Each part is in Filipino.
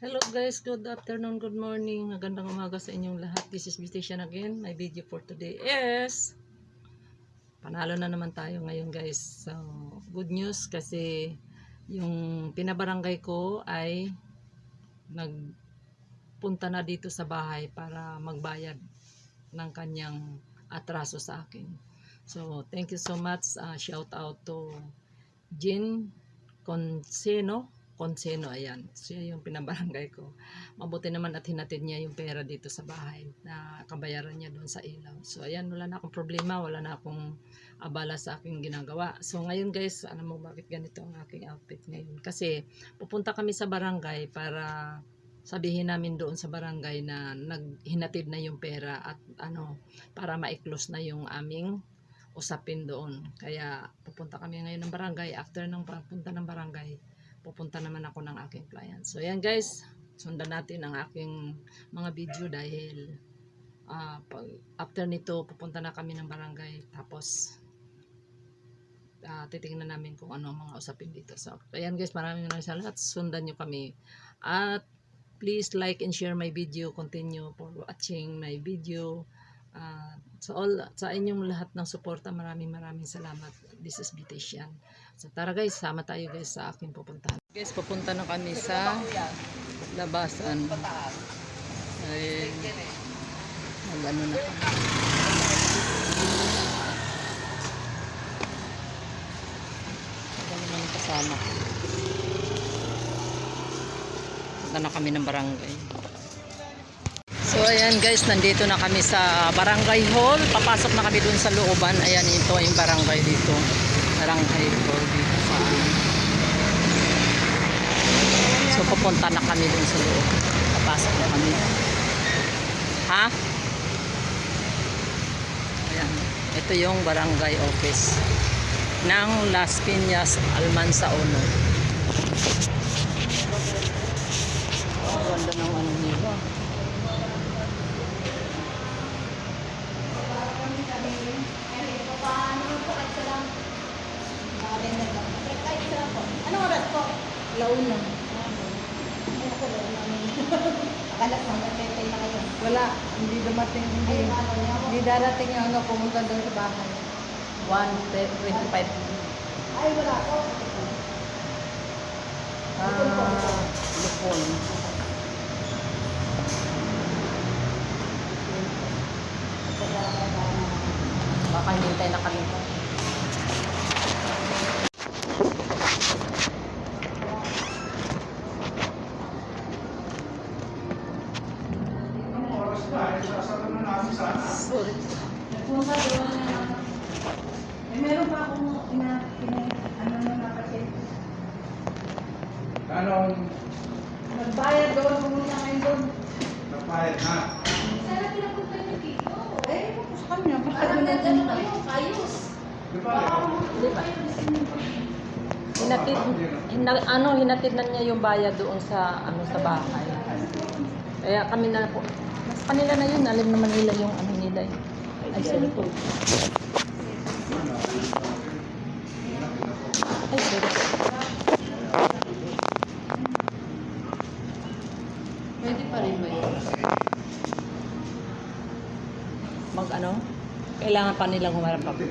Hello guys, good afternoon, good morning, magandang umaga sa inyong lahat. This is Beautician again. My video for today is panalo na naman tayo ngayon guys. So, good news kasi yung pinabarangay ko ay nagpunta na dito sa bahay para magbayad ng kanyang atraso sa akin. So, thank you so much. Shout out to Jean Conseno, ayan. Siya yung pinabarangay ko. Mabuti naman at hinatid niya yung pera dito sa bahay na kabayaran niya doon sa ilaw. So, ayan, wala na akong problema, wala na akong abala sa aking ginagawa. So, ngayon guys, alam mo bakit ganito ang aking outfit ngayon? Kasi, pupunta kami sa barangay para sabihin namin doon sa barangay na hinatid na yung pera at para ma-close na yung aming usapin doon. Kaya pupunta kami ngayon ng barangay. After ng papunta ng barangay, pupunta naman ako ng aking client. So yan guys, sundan natin ang aking mga video dahil after nito pupunta na kami ng barangay, tapos titingnan namin kung ano ang mga usapin dito. So ayan guys, maraming salamat. Sundan nyo kami at please like and share my video. Continue for watching my video. Sa inyong lahat ng suporta, maraming salamat. This is Beautician. So tara guys, sama tayo guys sa aking pupuntahan. Guys, pupunta na kami sa labasan. Ay, ano na kami. Ito naman kasama. Punta na kami ng barangay. So ayan guys, nandito na kami sa barangay hall. Papasok na kami dun sa looban. Ayan, ito yung barangay dito. Barangay hall dito sa So pupunta na kami dun sa loob. Papasok na kami. Ha? Ayan. Ito yung barangay office ng Las Piñas, Almansa Ono. Ang ganda ng ano nila. Ano oras po? Launa. Akala ko magpapay na kayo. Wala, hindi dumating, hindi darating yung pumunta doon sa bahay. 1:25. Ay, wala po. Lupon. Baka hintay na kami. Sorry. Nagpunta doon. Meron pa akong kasi. Ano? Nagbayad doon, pumunta ngayon doon. Nagbayad na. Sana pinapunta niyo dito. Sa kanya. Parang nagano kayo, kayos. Di ba? Hinatid na niya yung bayad doon sa sa bahay. Kaya kami na po. Mas kanila na yun, alam naman nila yung nila. Ay, sorry po. Ay, sorry po. Pwede pa rin ba yun? Kailangan pa nilang humarap ako.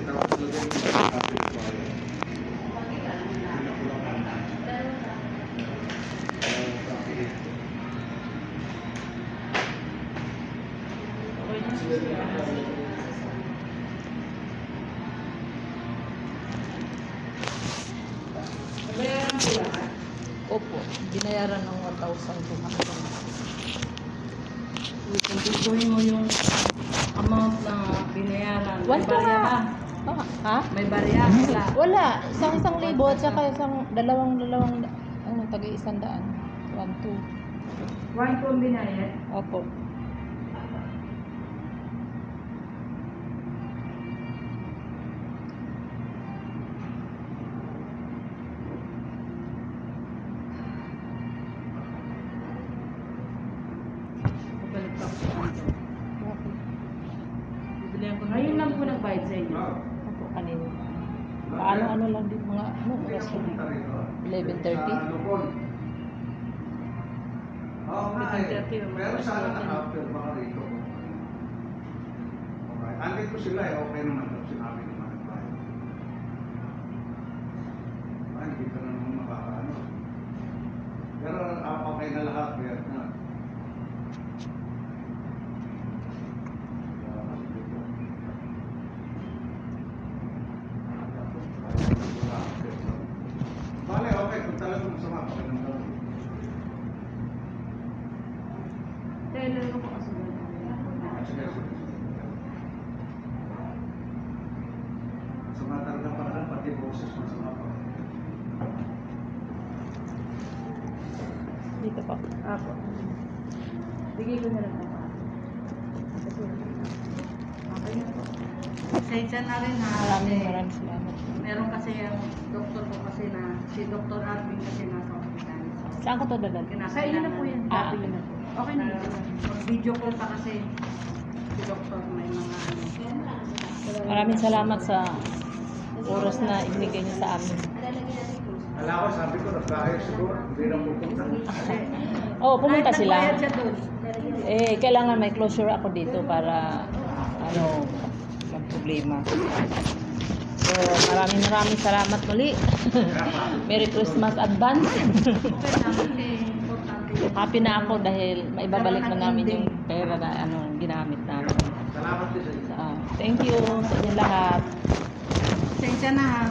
Opo, binayaran ng 1,200. Tutuloy mo yung amount na binayaran. May One to barya nga. ba? Ha? May barya sila. Wala. Isang libo at saka dalawang tagi-100. 1, 2. 1 kung binayad. Opo. Balik pa ako. Bibilihan ko. Ngayon lang po nagbayad sa inyo. Opo, kanina. Paano lang din mga oras yun? 11:30? Oo nga eh. 30 yung Pero mga sana closing. naka-after baka rito. Okay. Andit ko sila eh. Okay naman daw sinabi ng mga bahay. Ay, hindi ka na naman makakaano. Pero okay na lahat. Kaya na. Bale, okay. Kung talagang masama, okay naman daw. Taylor ko po kasi. Sige, sige. Masama talaga pa rin, pati boses masama pa. Dito po. Apo. Bigay ko na lang po. Okay na po. Pasensya na rin ha. Maraming salamat. Meron kasi yung doktor ko kasi na, si Dr. Arvin kasi nasa hospital. Saan ko to dadal? Sa inyo na po yan. Ah, Sabi na po. Okay na. Video call pa kasi si doktor may mga ano. Maraming salamat sa oras na ibinigay niyo sa amin. Alam ko, sabi ko, nagkahit siguro. Hindi na pupunta. Oh, pumunta Kahit sila. nagbayad siya doon. Eh, kailangan may closure ako dito para mag problema. So, maraming salamat muli. Merry Christmas advance. Okay na kasi importante yun. Happy na ako dahil maibabalik na namin yung pera na ginamit namin. Salamat din sa inyo. Thank you sa inyo lahat. Pasensya na ha.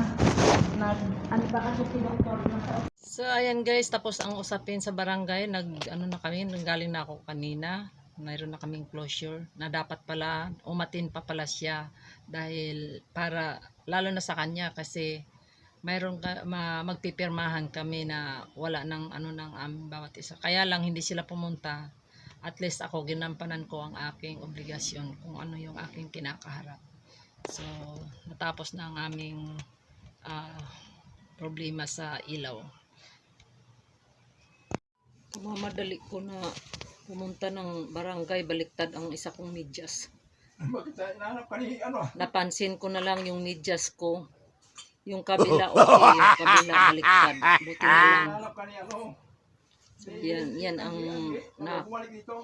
Ano ba kasi si doktor na So ayan guys, tapos ang usapin sa barangay, nanggaling na ako kanina. Mayroon na kaming closure na dapat pala umatin pa pala siya dahil para lalo na sa kanya kasi mayroon magpipirmahan kami na wala ng ng aming bawat isa. Kaya lang hindi sila pumunta. At least ako ginampanan ko ang aking obligasyon kung ano yung aking kinakaharap. So natapos na ang aming problema sa ilaw. Mamadali ko na pumunta ng barangay, baliktad ang isa kong medyas. Bakit tayo nahanap ka ni ano? Napansin ko na lang yung medyas ko. Yung kabila okay, yung kabila baliktad. Buti na lang. Nahanap ka ni ano? So, yan ang Bumalik dito.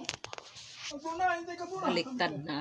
Ang tuna, hindi ka muna. baliktad na